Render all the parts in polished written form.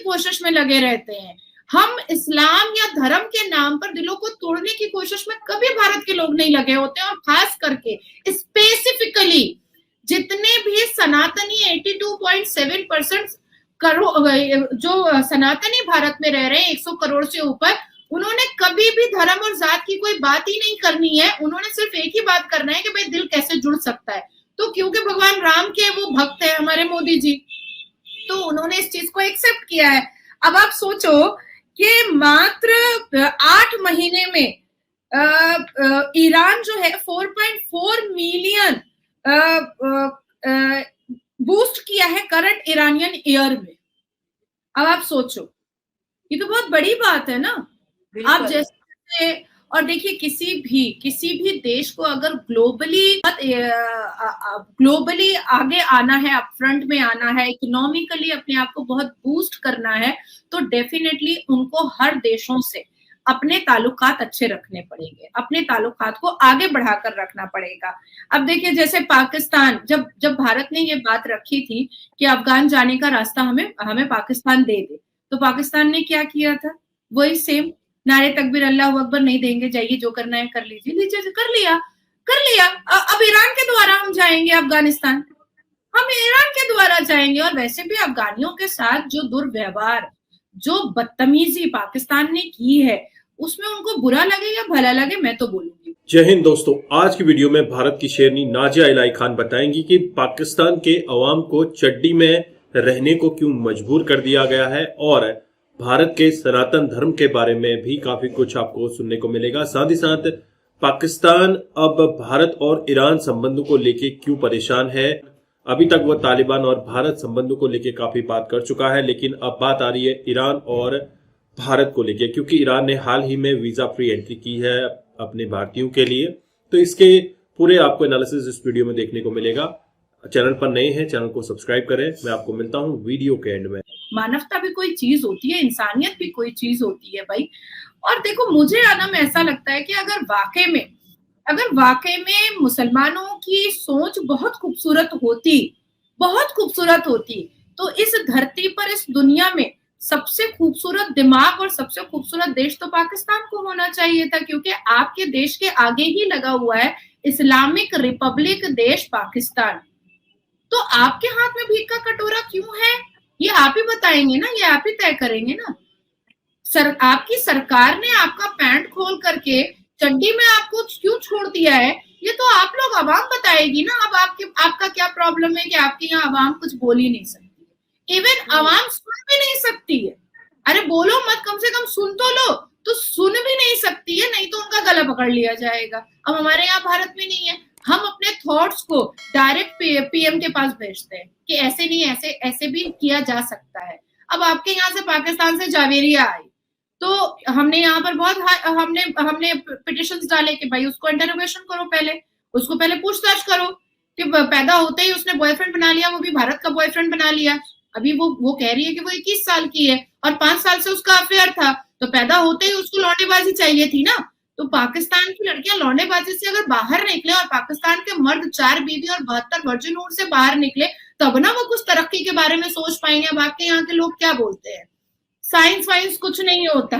कोशिश में लगे रहते हैं। हम इस्लाम या धर्म के नाम पर दिलों को तोड़ने की कोशिश में कभी भारत के लोग नहीं लगे होते। और खास करके स्पेसिफिकली जितने भी सनातनी 82.7% करोड़ जो सनातनी भारत में रह रहे हैं 100 करोड़ से ऊपर, उन्होंने कभी भी धर्म और जात की कोई बात ही नहीं करनी है। उन्होंने सिर्फ एक ही बात करना है कि भाई दिल कैसे जुड़ सकता है। तो क्योंकि भगवान राम के वो भक्त है हमारे मोदी जी, तो उन्होंने इस चीज को एक्सेप्ट किया है। अब आप सोचो कि मात्र 8 महीने में ईरान जो है 4.4 मिलियन बूस्ट किया है करंट इरानियन ईयर में। अब आप सोचो, ये तो बहुत बड़ी बात है ना। आप जैसे और देखिए किसी भी देश को अगर ग्लोबली आगे आना है, अप फ्रंट में आना है, इकोनॉमिकली अपने आप को बहुत बूस्ट करना है, तो डेफिनेटली उनको हर देशों से अपने ताल्लुकात अच्छे रखने पड़ेंगे, अपने ताल्लुकात को आगे बढ़ाकर रखना पड़ेगा। अब देखिए जैसे पाकिस्तान, जब भारत ने ये बात रखी थी कि अफगान जाने का रास्ता हमें पाकिस्तान दे दे, तो पाकिस्तान ने क्या किया था? वही सेम नारे तकबीर अल्लाह अकबर नहीं देंगे, जाइए जो करना है कर लीजिए, कर लिया। अब ईरान के द्वारा हम जाएंगे अफगानिस्तान, हम ईरान के द्वारा जाएंगे। और वैसे भी अफगानियों के साथ जो दुर्व्यवहार, जो बदतमीजी पाकिस्तान ने की है, उसमें उनको बुरा लगे या भला लगे, मैं तो बोलूंगी। जय हिंद दोस्तों, आज की वीडियो में भारत की शेरनी नाजिया इलाही खान बताएंगी कि पाकिस्तान के अवाम को चड्डी में रहने को क्यों मजबूर कर दिया गया है, और भारत के सनातन धर्म के बारे में भी काफी कुछ आपको सुनने को मिलेगा। साथ ही साथ पाकिस्तान अब भारत और ईरान संबंधों को लेके क्यों परेशान है। अभी तक वो तालिबान और भारत संबंधों को लेके काफी बात कर चुका है, लेकिन अब बात आ रही है ईरान और भारत को लेके, क्योंकि ईरान ने हाल ही में वीजा फ्री एंट्री की है अपने भारतीयों के लिए। तो इसके पूरे आपको एनालिसिस इस वीडियो में देखने को मिलेगा। चैनल पर नए हैं, चैनल को सब्सक्राइब करें। मैं आपको मिलता हूं वीडियो के एंड में। मानवता भी कोई चीज होती है, इंसानियत भी कोई चीज होती है भाई। और देखो मुझे आदम ऐसा लगता है कि अगर वाकई में मुसलमानों की सोच बहुत खूबसूरत होती, तो इस धरती पर, इस दुनिया में सबसे खूबसूरत दिमाग और सबसे खूबसूरत देश तो पाकिस्तान को होना चाहिए था, क्योंकि आपके देश के आगे ही लगा हुआ है इस्लामिक रिपब्लिक देश पाकिस्तान। तो आपके हाथ में भीख का कटोरा क्यों है, ये आप ही बताएंगे ना, ये आप ही तय करेंगे ना। आपकी सरकार ने आपका पैंट खोल करके चड्डी में आपको क्यों छोड़ दिया है, ये तो आप लोग अवाम बताएगी ना। अब आपका क्या प्रॉब्लम है कि आपके यहाँ अवाम कुछ बोल ही नहीं सकती, इवन अवाम सुन भी नहीं सकती है। अरे बोलो मत, कम से कम सुन तो लो। तो सुन भी नहीं सकती है, नहीं तो उनका गला पकड़ लिया जाएगा। अब हमारे यहाँ भारत में नहीं है, हम अपने थॉट्स को डायरेक्ट पीएम के पास भेजते हैं कि ऐसे नहीं, ऐसे भी किया जा सकता है। अब आपके यहाँ से पाकिस्तान से जावेरिया आई, तो हमने यहाँ पर हमने पिटिशंस डाले कि भाई उसको इंटरोगेशन करो, उसको पहले पूछताछ करो कि पैदा होते ही उसने बॉयफ्रेंड बना लिया, वो भी भारत का बॉयफ्रेंड बना लिया। अभी वो कह रही है कि वो 21 साल की है और 5 साल से उसका अफेयर था, तो पैदा होते ही उसको लौंडेबाजी चाहिए थी ना। तो पाकिस्तान की लड़कियां लौंडेबाजी से अगर बाहर निकले और पाकिस्तान के मर्द 4 बीवी और 72 वर्जिन ऊंट से बाहर निकले, तब ना वो कुछ तरक्की के बारे में सोच पाएंगे। अब आपके यहाँ के लोग क्या बोलते हैं, साइंस वाइंस कुछ नहीं होता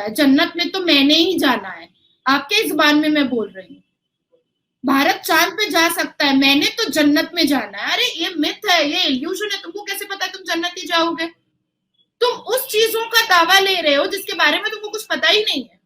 है, जन्नत में तो मैंने ही जाना है। आपके जुबान में मैं बोल रही हूँ, भारत चांद पे जा सकता है, मैंने तो जन्नत में जाना है। अरे ये मिथ है, ये इल्यूजन है। तुमको कैसे पता है तुम जन्नत ही जाओगे? तुम उस चीजों का दावा ले रहे हो जिसके बारे में तुमको कुछ पता ही नहीं है,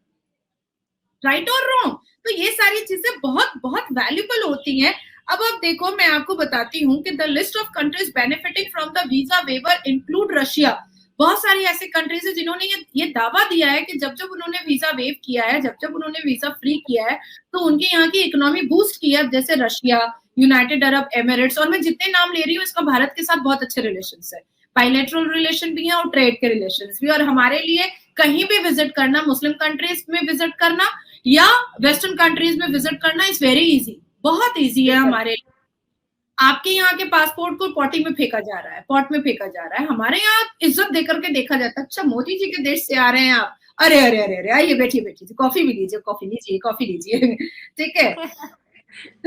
राइट और रॉन्ग। तो ये सारी चीजें बहुत बहुत वैल्यूबल होती हैं। अब आप देखो, मैं आपको बताती हूँ कि the list of countries benefiting from the visa waiver include Russia. बहुत सारी ऐसे कंट्रीज है जिन्होंने ये दावा दिया है कि जब उन्होंने वीजा वेव किया है, जब उन्होंने वीजा फ्री किया है, तो उनके यहाँ की इकोनॉमी बूस्ट की है, जैसे रशिया, यूनाइटेड अरब एमिरेट्स। और मैं जितने नाम ले रही हूँ, इसका भारत के साथ बहुत अच्छे रिलेशंस है, बायलैटरल रिलेशन भी है और ट्रेड के रिलेशंस भी। और हमारे लिए कहीं भी विजिट करना, मुस्लिम कंट्रीज में विजिट करना या वेस्टर्न कंट्रीज में विजिट करना इज वेरी इजी, बहुत इजी है हमारे लिए। आपके यहाँ के पासपोर्ट को पॉट में फेंका जा रहा है, हमारे यहाँ इज्जत देकर के देखा जाता है। अच्छा मोदी जी के देश से आ रहे हैं आप, अरे आइए बैठिए, कॉफी भी लीजिए, कॉफी लीजिए ठीक है।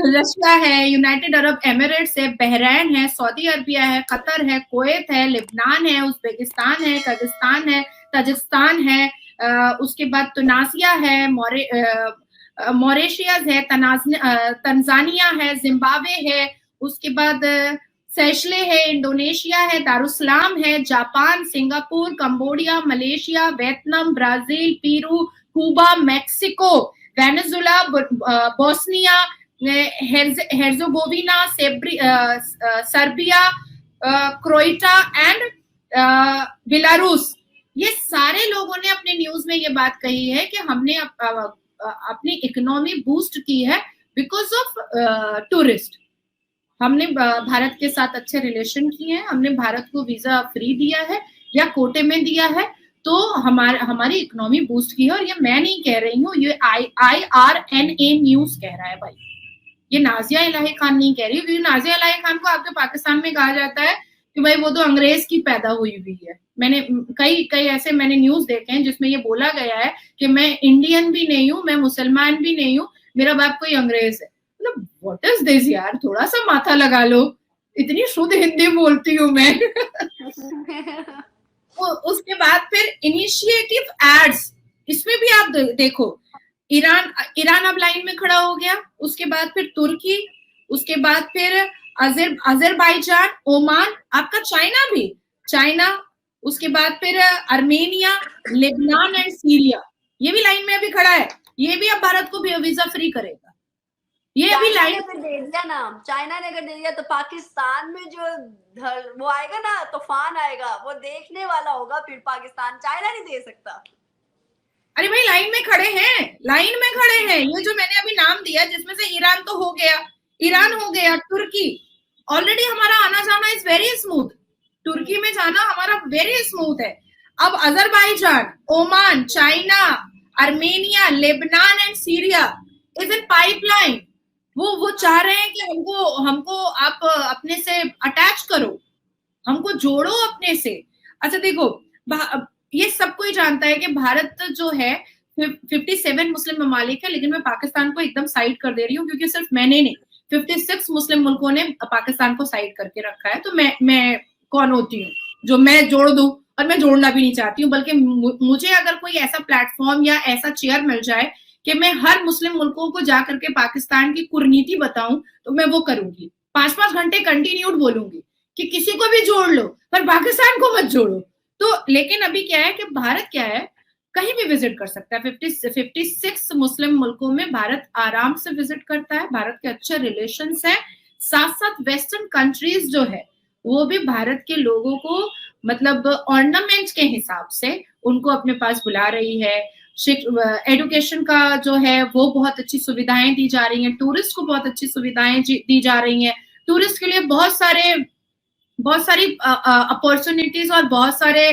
रशिया है, यूनाइटेड अरब एमिरेट्स है, बहरैन है, सऊदी अरबिया है, कतर है, कुवैत है, लेबनान है, उज़्बेकिस्तान है, कजाकिस्तान है, ताजिकिस्तान है, उसके बाद तुनासिया है, मॉरिशस है, तंजानिया है, जिम्बाब्वे है, उसके बाद सेशले है, इंडोनेशिया है, दारुसलाम है, Japan, Singapore, Cambodia, Malaysia, Vietnam, Brazil, Peru, Cuba, Mexico, Venezuela, Bosnia, Herzegovina, Serbia, Croatia and Belarus. ये सारे लोगों ने अपने न्यूज में ये बात कही है कि हमने अपनी इकोनॉमी बूस्ट की है बिकॉज ऑफ टूरिस्ट। हमने भारत के साथ अच्छे रिलेशन किए हैं, हमने भारत को वीजा फ्री दिया है या कोटे में दिया है, तो हमारी इकोनॉमी बूस्ट की है। और ये मैं नहीं कह रही हूँ, ये IRNA न्यूज कह रहा है भाई, ये नाजिया इलाही खान नहीं कह रही, क्योंकि नाजिया इलाही खान को आपके पाकिस्तान में कहा जाता है कि भाई वो तो अंग्रेज की पैदा हुई है। मैंने कई ऐसे मैंने न्यूज देखे हैं जिसमें ये बोला गया है कि मैं इंडियन भी नहीं हूँ, मैं मुसलमान भी नहीं हूँ, मेरा बाप कोई अंग्रेज है। मतलब व्हाट इज दिस यार, थोड़ा सा माथा लगा लो, इतनी शुद्ध हिंदी बोलती हूँ मैं। उसके बाद फिर इनिशिएटिव एड्स, इसमें भी आप देखो, ईरान अब लाइन में खड़ा हो गया, उसके बाद फिर तुर्की, उसके बाद फिर अजरबैजान, ओमान, आपका चाइना, उसके बाद फिर अर्मेनिया, लेबनान एंड सीरिया, ये भी लाइन में अभी खड़ा है। ये भी अब भारत को वीजा फ्री करेगा। ये अभी लाइन अगर दे दिया ना, चाइना ने अगर दे दिया तो पाकिस्तान में जो वो आएगा ना, तूफान आएगा, वो देखने वाला होगा फिर पाकिस्तान। चाइना नहीं दे सकता। अरे भाई लाइन में खड़े हैं। ये जो मैंने अभी नाम दिया, जिसमें से ईरान तो हो गया, तुर्की, ऑलरेडी हमारा आना जाना इज वेरी स्मूथ, तुर्की में जाना हमारा वेरी स्मूथ है। अब Azerbaijan, Oman, China, Armenia, Lebanon and Syria is in pipeline. वो चाह रहे हैं कि हमको आप अपने से अटैच करो, हमको जोड़ो अपने से। अच्छा देखो, ये सब कोई जानता है कि भारत जो है 57 मुस्लिम ममालिक है, लेकिन मैं पाकिस्तान को एकदम साइड कर दे रही हूँ, क्योंकि सिर्फ मैंने नहीं, 56 मुस्लिम मुल्कों ने पाकिस्तान को साइड करके रखा है। तो मैं कौन होती हूँ जो मैं जोड़ दूं, और मैं जोड़ना भी नहीं चाहती हूँ। बल्कि मुझे अगर कोई ऐसा प्लेटफॉर्म या ऐसा चेयर मिल जाए कि मैं हर मुस्लिम मुल्कों को जाकर के पाकिस्तान की कुरीति बताऊं, तो मैं वो करूंगी। 5-5 घंटे कंटिन्यूड बोलूंगी कि किसी को भी जोड़ लो, पर पाकिस्तान को मत जोड़ो। तो लेकिन अभी क्या है कि भारत क्या है, कहीं भी विजिट कर सकता है। 56 मुस्लिम मुल्कों में भारत आराम से विजिट करता है, भारत के अच्छे रिलेशंस हैं। साथ साथ वेस्टर्न कंट्रीज जो है वो भी भारत के लोगों को मतलब ऑर्नामेंट के हिसाब से उनको अपने पास बुला रही है। एडुकेशन का जो है वो बहुत अच्छी सुविधाएं दी जा रही हैं, टूरिस्ट को बहुत अच्छी सुविधाएं दी जा रही हैं। टूरिस्ट के लिए बहुत सारी अपॉर्चुनिटीज और बहुत सारे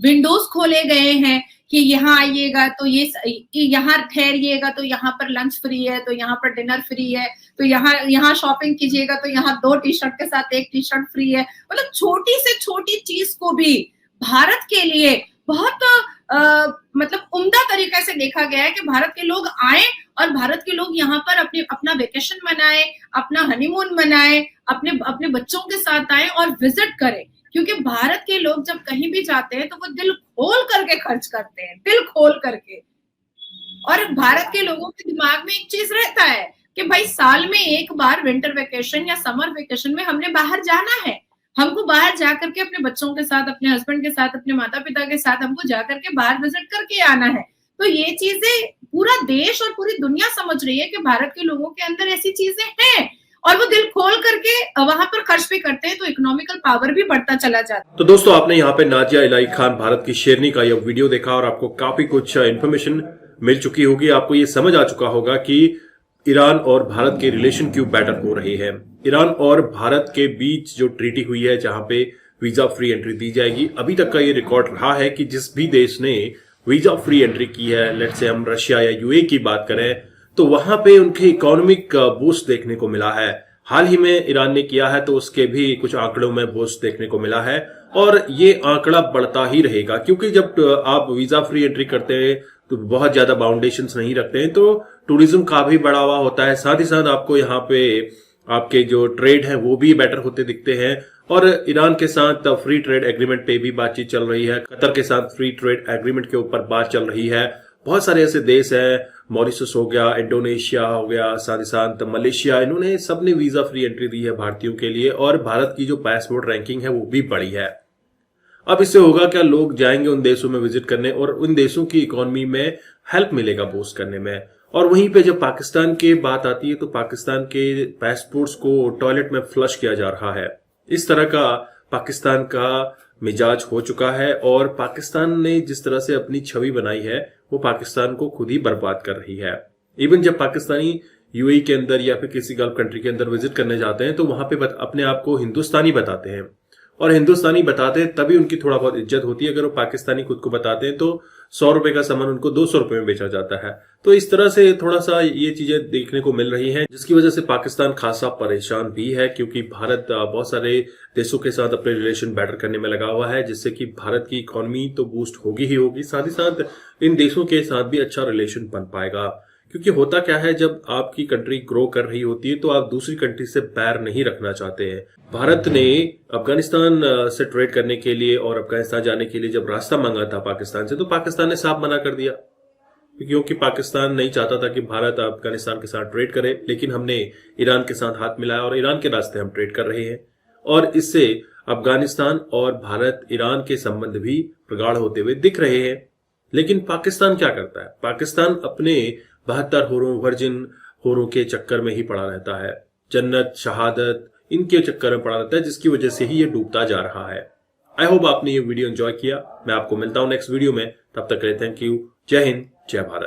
विंडोज खोले गए हैं कि यहाँ आइएगा तो यहाँ ठहरिएगा तो यहाँ पर लंच फ्री है, तो यहाँ पर डिनर फ्री है, तो यहाँ शॉपिंग कीजिएगा तो यहाँ 2 टी-शर्ट के साथ 1 टी-शर्ट फ्री है। मतलब छोटी से छोटी चीज को भी भारत के लिए बहुत मतलब उम्दा तरीके से देखा गया है कि भारत के लोग आए और भारत के लोग यहाँ पर अपना वेकेशन मनाए, अपना हनीमून मनाए, अपने बच्चों के साथ आए और विजिट करें। क्योंकि भारत के लोग जब कहीं भी जाते हैं तो वो दिल खोल करके खर्च करते हैं, दिल खोल करके। और भारत के लोगों के दिमाग में एक चीज रहता है कि भाई साल में एक बार विंटर वेकेशन या समर वेकेशन में हमने बाहर जाना है, हमको बाहर जाकर के अपने बच्चों के साथ, अपने हस्बैंड के साथ, अपने माता पिता के साथ हमको जाकर के बाहर विजिट करके आना है। तो ये चीजें पूरा देश और पूरी दुनिया समझ रही है कि भारत के लोगों के अंदर ऐसी चीजें हैं और वो दिल खोल करके वहां पर खर्च भी करते हैं, तो इकोनॉमिकल पावर भी बढ़ता चला जाता है। तो दोस्तों, आपने यहाँ पे नाजिया इलाही खान भारत की शेरनी का यह वीडियो देखा और आपको काफी कुछ इन्फॉर्मेशन मिल चुकी होगी। आपको ये समझ आ चुका होगा कि ईरान और भारत के रिलेशन क्यों बेटर हो रहे हैं। ईरान और भारत के बीच जो ट्रीटी हुई है जहां पे वीजा फ्री एंट्री दी जाएगी, अभी तक का ये रिकॉर्ड रहा है कि जिस भी देश ने वीजा फ्री एंट्री की है, लेट्स से हम रशिया या यूए की बात करें, तो वहां पे उनके इकोनॉमिक बूस्ट देखने को मिला है। हाल ही में ईरान ने किया है तो उसके भी कुछ आंकड़ों में बूस्ट देखने को मिला है और ये आंकड़ा बढ़ता ही रहेगा, क्योंकि जब आप वीजा फ्री एंट्री करते हैं तो बहुत ज्यादा बाउंडेशंस नहीं रखते हैं, तो टूरिज्म का भी बढ़ावा होता है, साथ ही साथ आपको यहाँ पे आपके जो ट्रेड है वो भी बेटर होते दिखते हैं। और ईरान के साथ फ्री ट्रेड एग्रीमेंट पे भी बातचीत चल रही है, कतर के साथ फ्री ट्रेड एग्रीमेंट के ऊपर बात चल रही है। बहुत सारे ऐसे देश हैं, मॉरिशस हो गया, इंडोनेशिया हो गया, साथ ही साथ मलेशिया, इन्होंने सबने वीजा फ्री एंट्री दी है भारतीयों के लिए। और भारत की जो पासपोर्ट रैंकिंग है वो भी बढ़ी है। अब इससे होगा क्या, लोग जाएंगे उन देशों में विजिट करने और उन देशों की इकोनॉमी में हेल्प मिलेगा बूस्ट करने में। और वहीं पे जब पाकिस्तान की बात आती है तो पाकिस्तान के पासपोर्ट्स को टॉयलेट में फ्लश किया जा रहा है। इस तरह का पाकिस्तान का मिजाज हो चुका है और पाकिस्तान ने जिस तरह से अपनी छवि बनाई है वो पाकिस्तान को खुद ही बर्बाद कर रही है। इवन जब पाकिस्तानी यूएई के अंदर या फिर किसी गल्फ कंट्री के अंदर विजिट करने जाते हैं तो वहां पे अपने आप को हिंदुस्तानी बताते हैं, और हिंदुस्तानी बताते हैं तभी उनकी थोड़ा बहुत इज्जत होती है। अगर वो पाकिस्तानी खुद को बताते हैं तो 100 रुपए का सामान उनको 200 रुपए में बेचा जाता है। तो इस तरह से थोड़ा सा ये चीजें देखने को मिल रही हैं, जिसकी वजह से पाकिस्तान खासा परेशान भी है, क्योंकि भारत बहुत सारे देशों के साथ अपने रिलेशन बेटर करने में लगा हुआ है, जिससे कि भारत की इकोनॉमी तो बूस्ट होगी ही होगी, साथ ही साथ इन देशों के साथ भी अच्छा रिलेशन बन पाएगा। क्योंकि होता क्या है, जब आपकी कंट्री ग्रो कर रही होती है तो आप दूसरी कंट्री से बैर नहीं रखना चाहते हैं। भारत ने अफगानिस्तान से ट्रेड करने के लिए और अफगानिस्तान जाने के लिए जब रास्ता मांगा था पाकिस्तान से, तो पाकिस्तान ने साफ मना कर दिया, क्योंकि पाकिस्तान नहीं चाहता था कि भारत अफगानिस्तान के साथ ट्रेड करे। लेकिन हमने ईरान के साथ हाथ मिलाया और ईरान के रास्ते हम ट्रेड कर रहे हैं, और इससे अफगानिस्तान और भारत ईरान के संबंध भी प्रगाढ़ होते हुए दिख रहे हैं। लेकिन पाकिस्तान क्या करता है, पाकिस्तान अपने 72 होरों, वर्जिन होरों के चक्कर में ही पड़ा रहता है, जन्नत, शहादत, इनके चक्कर में पड़ा रहता है, जिसकी वजह से ही ये डूबता जा रहा है। आई होप आपने ये वीडियो एंजॉय किया। मैं आपको मिलता हूं नेक्स्ट वीडियो में, तब तक के लिए थैंक यू। जय हिंद, जय भारत।